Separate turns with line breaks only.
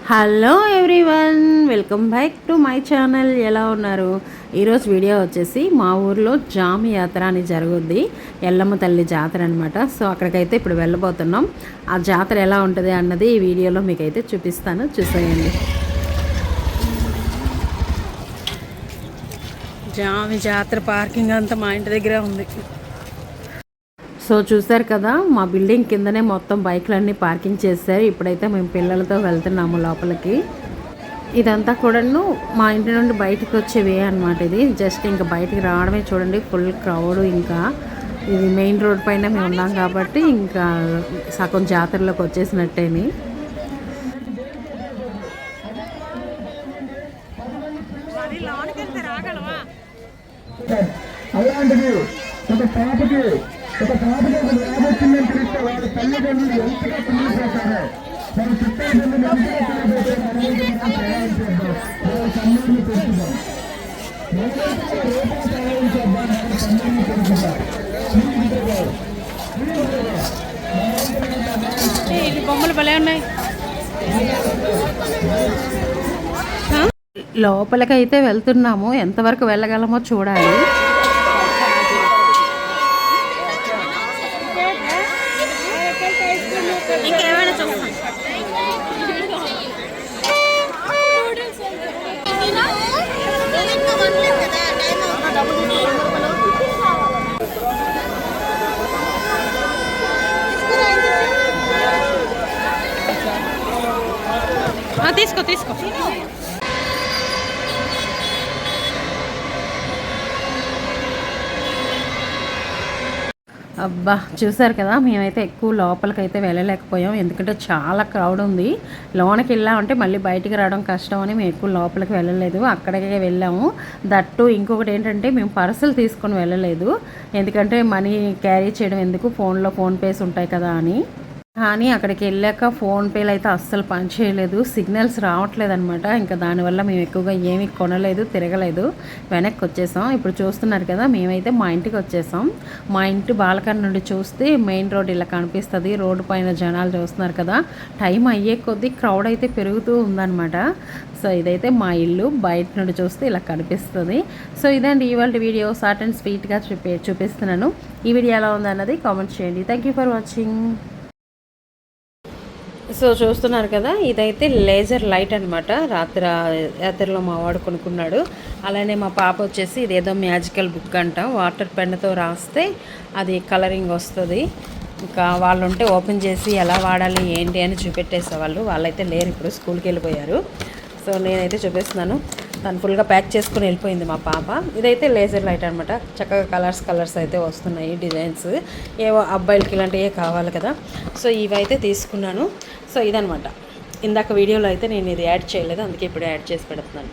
Hello everyone, welcome back to my channel. ఎలా ఉన్నారు? ఈరోజు వీడియో వచ్చేసి మా ఊర్లో జామి యాత్ర అని జరుగుద్ది. ఎల్లమ్మ తల్లి జాతర అనమాట. సో అక్కడికైతే ఇప్పుడు వెళ్ళబోతున్నాం. ఆ జాతర ఎలా ఉంటుంది అన్నది ఈ వీడియోలో మీకైతే చూపిస్తాను, చూసేయండి. జామి జాతర పార్కింగ్ అంతా మా ఇంటి దగ్గరే ఉంది. సో చూసారు కదా, మా బిల్డింగ్ కిందనే మొత్తం బైక్లన్నీ పార్కింగ్ చేశారు. ఇప్పుడైతే మేము పిల్లలతో వెళ్తున్నాము లోపలికి. ఇదంతా కూడాను మా ఇంటి నుండి బయటకు వచ్చే వే అనమాట. ఇది జస్ట్ ఇంకా బయటికి రావడమే. చూడండి, ఫుల్ క్రౌడ్. ఇంకా ఇది మెయిన్ రోడ్ పైన మేము ఉన్నాం కాబట్టి ఇంకా సగం జాతరలోకి వచ్చేసినట్టేని.
ఒక పాపకి ఒక రాబోతుందని తెలిస్తే వారి తల్లిదండ్రులు ఎంతగా తెలియజేశారో వారి చుట్టాలు
బొమ్మలు భలే ఉన్నాయి. లోపలికైతే వెళ్తున్నాము. ఎంతవరకు వెళ్ళగలమో చూడాలి. తీసుకో తీసుకో. అబ్బా, చూసారు కదా, మేమైతే ఎక్కువ లోపలికైతే వెళ్ళలేకపోయాం. ఎందుకంటే చాలా క్రౌడ్ ఉంది. లోనకి వెళ్ళామంటే మళ్ళీ బయటికి రావడం కష్టం అని మేము ఎక్కువ లోపలికి వెళ్ళలేదు. అక్కడికే వెళ్ళాము. దట్టు ఇంకొకటి ఏంటంటే మేము పర్సులు తీసుకొని వెళ్ళలేదు. ఎందుకంటే మనీ క్యారీ చేయడం ఎందుకు, ఫోన్పేస్ ఉంటాయి కదా అని. కానీ అక్కడికి వెళ్ళాక ఫోన్పేలు అయితే అస్సలు పనిచేయలేదు. సిగ్నల్స్ రావట్లేదు అనమాట. ఇంకా దానివల్ల మేము ఎక్కువగా ఏమీ కొనలేదు, తిరగలేదు, వెనక్కి వచ్చేసాం. ఇప్పుడు చూస్తున్నారు కదా, మేమైతే మా ఇంటికి వచ్చేసాం. మా ఇంటి బాల్కనీ నుండి చూస్తే మెయిన్ రోడ్ ఇలా కనిపిస్తుంది. రోడ్డు పైన జనాలు చూస్తున్నారు కదా. టైం అయ్యే కొద్దీ క్రౌడ్ అయితే పెరుగుతూ ఉందన్నమాట. సో ఇదైతే మా ఇల్లు. బయట నుండి చూస్తే ఇలా కనిపిస్తుంది. సో ఇదండి ఇవాళ వీడియో. షార్ట్ అండ్ స్వీట్గా చూపిస్తున్నాను. ఈ వీడియో ఎలా ఉందన్నది కామెంట్ చేయండి. Thank you for watching. So చూస్తున్నారు కదా, ఇదైతే లేజర్ లైట్ అనమాట. రాత్రిలో మా వాడు కొనుక్కున్నాడు. అలానే మా పాప వచ్చేసి ఇదేదో మ్యాజికల్ బుక్ అంట. వాటర్ పెన్నుతో రాస్తే అది కలరింగ్ వస్తుంది. ఇంకా వాళ్ళు ఉంటే ఓపెన్ చేసి ఎలా వాడాలి ఏంటి అని చూపెట్టేసేవాళ్ళు. వాళ్ళైతే లేరు, ఇప్పుడు స్కూల్కి వెళ్ళిపోయారు. సో నేనైతే చూపిస్తున్నాను. తను ఫుల్గా ప్యాక్ చేసుకుని వెళ్ళిపోయింది మా పాప. ఇదైతే లేజర్ లైట్ అనమాట. చక్కగా కలర్స్ అయితే వస్తున్నాయి, డిజైన్స్. ఏవో అబ్బాయిలకి ఇలాంటివే కావాలి కదా. సో ఇవైతే తీసుకున్నాను. సో ఇదనమాట. ఇందాక వీడియోలో అయితే నేను ఇది యాడ్ చేయలేదు, అందుకే ఇప్పుడు యాడ్ చేసి పెడుతున్నాను.